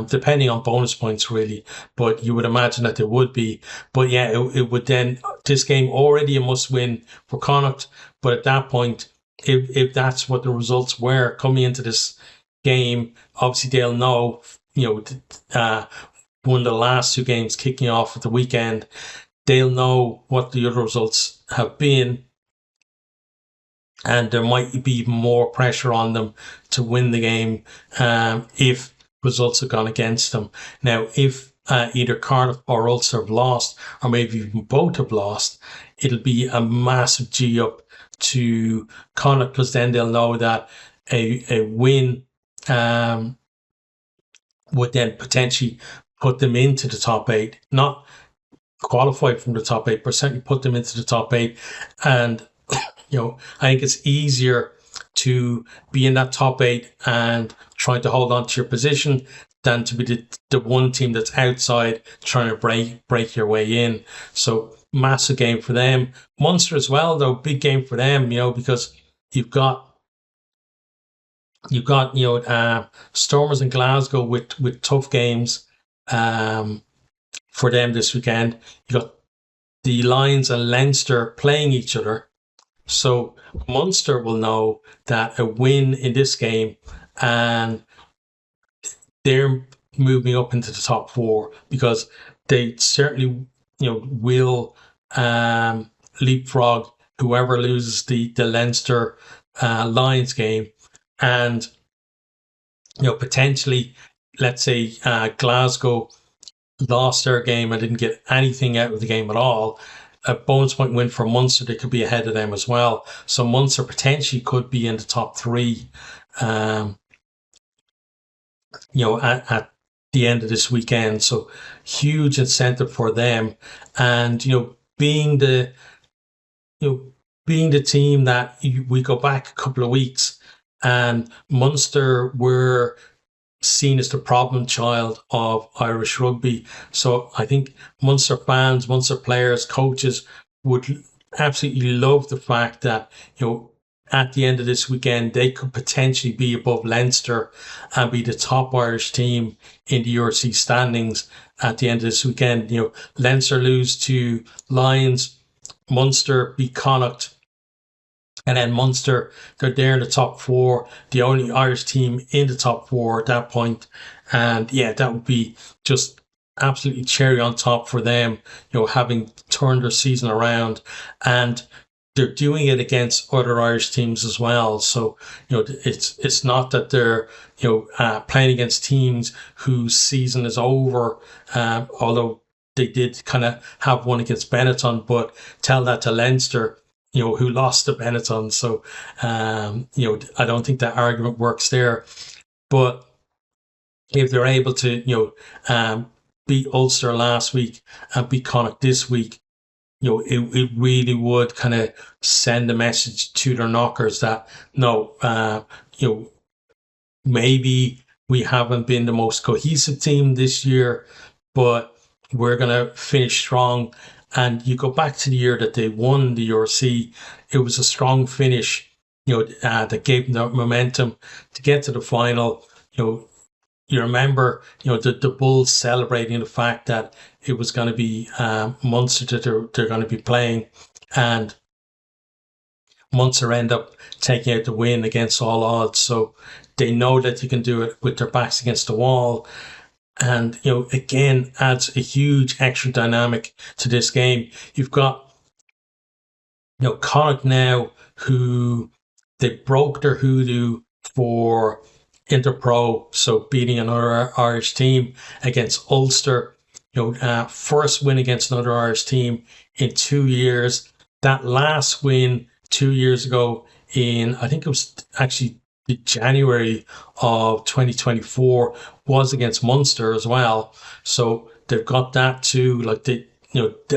depending on bonus points really, but you would imagine that they would be. But yeah, it would then, this game already a must win for Connacht, but at that point, if that's what the results were coming into this game, obviously they'll know, one of the last 2 games kicking off at the weekend, they'll know what the other results have been, and there might be more pressure on them to win the game if results have gone against them. Now, if either Cardiff or Ulster have lost, or maybe even both have lost, it'll be a massive G up to Connacht, because then they'll know that a win would then potentially put them into the top 8, not qualify from the top 8, but certainly put them into the top 8. And I think it's easier to be in that top 8 and trying to hold on to your position than to be the one team that's outside trying to break your way in. So massive game for them. Munster as well, though, big game for them, because you've got Stormers in Glasgow with tough games for them this weekend. You got the Lions and Leinster playing each other. So Munster will know that a win in this game, and they're moving up into the top 4, because they certainly will leapfrog whoever loses the Leinster Lions game. And potentially, let's say Glasgow lost their game and didn't get anything out of the game at all, a bonus point win for Munster, they could be ahead of them as well. So Munster potentially could be in the top 3 at the end of this weekend. So huge incentive for them. And being the team that we go back a couple of weeks, and Munster were seen as the problem child of Irish rugby. So I think Munster fans, Munster players, coaches would absolutely love the fact that, at the end of this weekend, they could potentially be above Leinster and be the top Irish team in the URC standings at the end of this weekend. Leinster lose to Lions, Munster beat Connacht, and then Munster, they're there in the top 4, the only Irish team in the top 4 at that point. And yeah, that would be just absolutely cherry on top for them, having turned their season around. And they're doing it against other Irish teams as well. So, it's not that they're, playing against teams whose season is over, although they did kind of have one against Benetton, but tell that to Leinster, who lost to Benetton. So, I don't think that argument works there. But if they're able to, beat Ulster last week and beat Connacht this week, it really would kind of send a message to their knockers that, no, maybe we haven't been the most cohesive team this year, but we're going to finish strong. And you go back to the year that they won the URC, it was a strong finish, that gave them the momentum to get to the final. You remember, the Bulls celebrating the fact that it was going to be Munster that they're going to be playing, and Munster end up taking out the win against all odds. So they know that they can do it with their backs against the wall. And, again, adds a huge extra dynamic to this game. You've got, Connacht now, who they broke their hoodoo for Interpro, so beating another Irish team against Ulster. First win against another Irish team in 2 years. That last win 2 years ago in, I think it was actually January of 2024, was against Munster as well. So they've got that too. Like they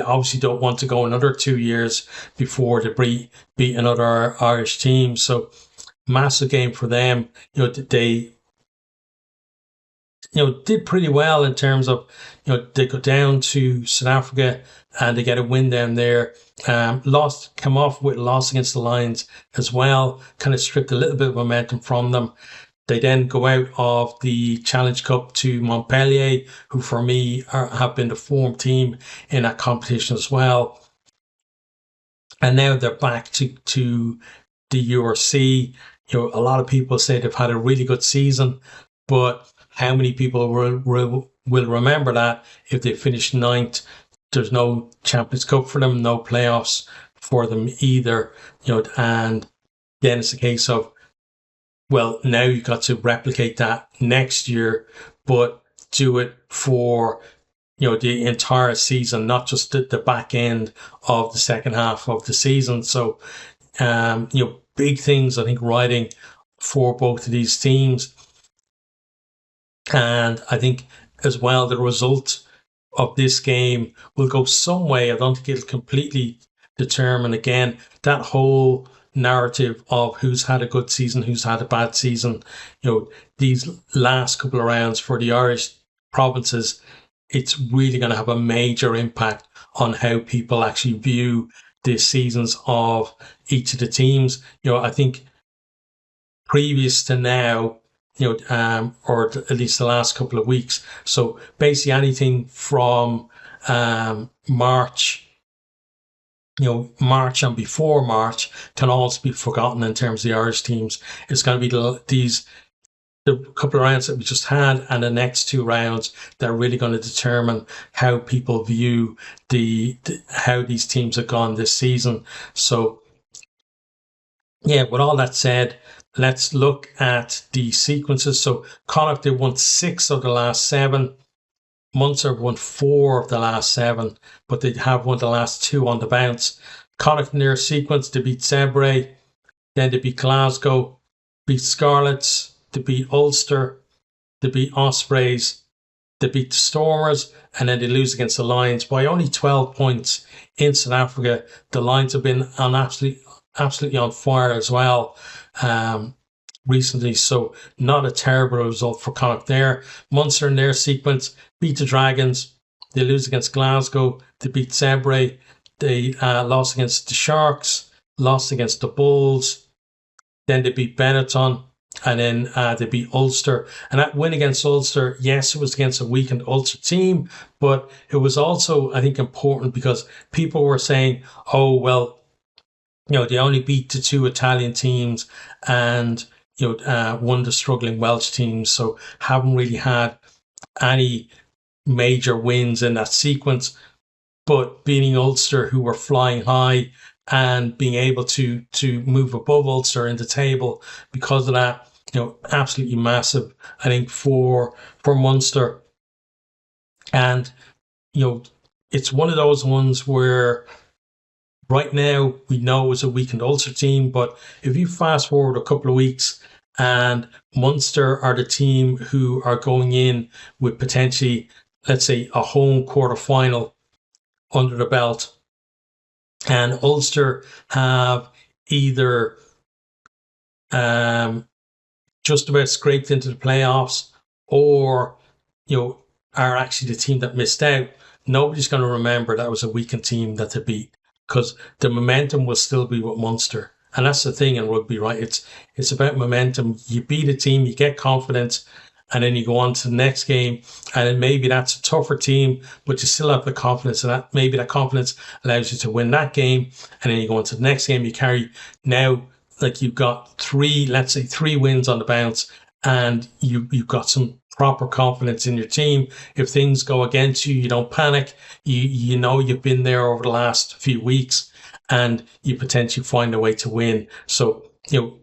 obviously don't want to go another 2 years before they beat another Irish team. So massive game for them. They did pretty well in terms of, they go down to South Africa and they get a win down there. Come off with a loss against the Lions as well, kind of stripped a little bit of momentum from them. They then go out of the Challenge Cup to Montpellier, who for me have been the form team in that competition as well. And now they're back to the URC. A lot of people say they've had a really good season, but how many people will remember that if they finish ninth? There's no Champions Cup for them, no playoffs for them either. And then it's a case of, well, now you've got to replicate that next year, but do it for the entire season, not just the back end of the second half of the season. So, big things, I think, riding for both of these teams. And I think as well, the result of this game will go some way. I don't think it'll completely determine, again, that whole narrative of who's had a good season, who's had a bad season. These last couple of rounds for the Irish provinces, it's really going to have a major impact on how people actually view the seasons of each of the teams. I think previous to now, or at least the last couple of weeks. So basically anything from March, March and before March can also be forgotten in terms of the Irish teams. It's going to be the couple of rounds that we just had and the next two rounds that are really going to determine how people view how these teams have gone this season. So, with all that said, let's look at the sequences. So Connacht, they won 6 of the last 7. Munster won 4 of the last 7, but they have won the last 2 on the bounce. Connacht in their sequence, they beat Zebre, then they beat Glasgow, beat Scarlets, they beat Ulster, they beat Ospreys, they beat the Stormers, and then they lose against the Lions by only 12 points in South Africa. The Lions have been absolutely on fire as well recently, so not a terrible result for Connacht there. Munster in their sequence beat the Dragons, they lose against Glasgow, they beat Zebre, they lost against the Sharks, lost against the Bulls, then they beat Benetton, and then they beat Ulster. And that win against Ulster, yes, it was against a weakened Ulster team, but it was also, I think, important because people were saying, oh, well, they only beat the 2 Italian teams and, one of the struggling Welsh teams. So haven't really had any major wins in that sequence. But beating Ulster, who were flying high, and being able to move above Ulster in the table because of that, absolutely massive, I think, for Munster. And, it's one of those ones where right now we know it's a weakened Ulster team, but if you fast forward a couple of weeks and Munster are the team who are going in with potentially, let's say, a home quarter final under the belt, and Ulster have either just about scraped into the playoffs or, are actually the team that missed out, nobody's going to remember that was a weakened team that they beat because the momentum will still be with Munster. And that's the thing in rugby, right? It's about momentum. You beat a team, you get confidence, and then you go on to the next game, and then maybe that's a tougher team, but you still have the confidence, and that maybe that confidence allows you to win that game, and then you go on to the next game. You carry now, like you've got 3 wins on the bounce, and you've got some proper confidence in your team. If things go against you, you don't panic. You know you've been there over the last few weeks, and you potentially find a way to win. So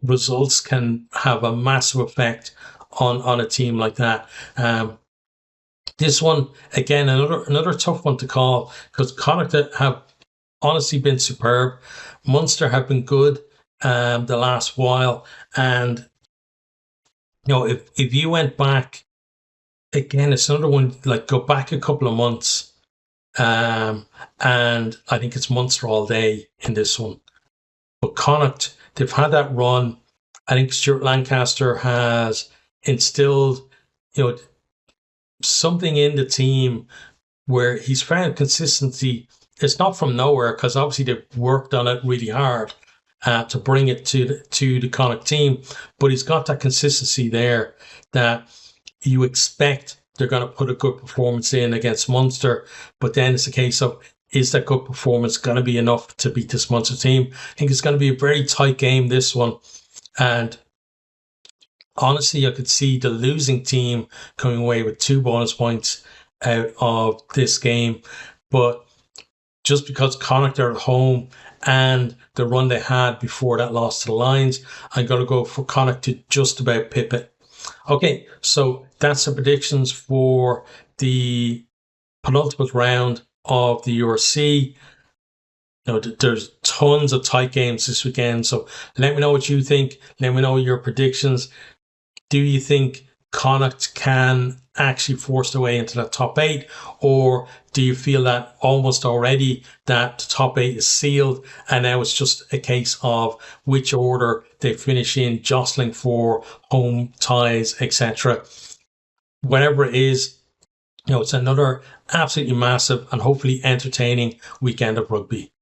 results can have a massive effect on a team like that. This one, again, another tough one to call because Connacht have honestly been superb. Munster have been good the last while. And, if you went back, again, it's another one, like go back a couple of months, and I think it's Munster all day in this one. But Connacht, they've had that run. I think Stuart Lancaster has instilled, something in the team where he's found consistency. It's not from nowhere because obviously they've worked on it really hard. to bring it to the Connacht team. But he's got that consistency there that you expect they're going to put a good performance in against Munster. But then it's a case of, is that good performance going to be enough to beat this Munster team? I think it's going to be a very tight game, this one. And honestly, I could see the losing team coming away with 2 bonus points out of this game. But just because Connacht are at home and the run they had before that loss to the Lions, I'm going to go for Connacht to just about pip it. Okay, so that's the predictions for the penultimate round of the URC. There's tons of tight games this weekend, so let me know what you think. Let me know your predictions. Do you think Connacht can actually force their way into that top 8, or do you feel that almost already that the top 8 is sealed and now it's just a case of which order they finish in, jostling for home ties, etc. Whatever it is, it's another absolutely massive and hopefully entertaining weekend of rugby.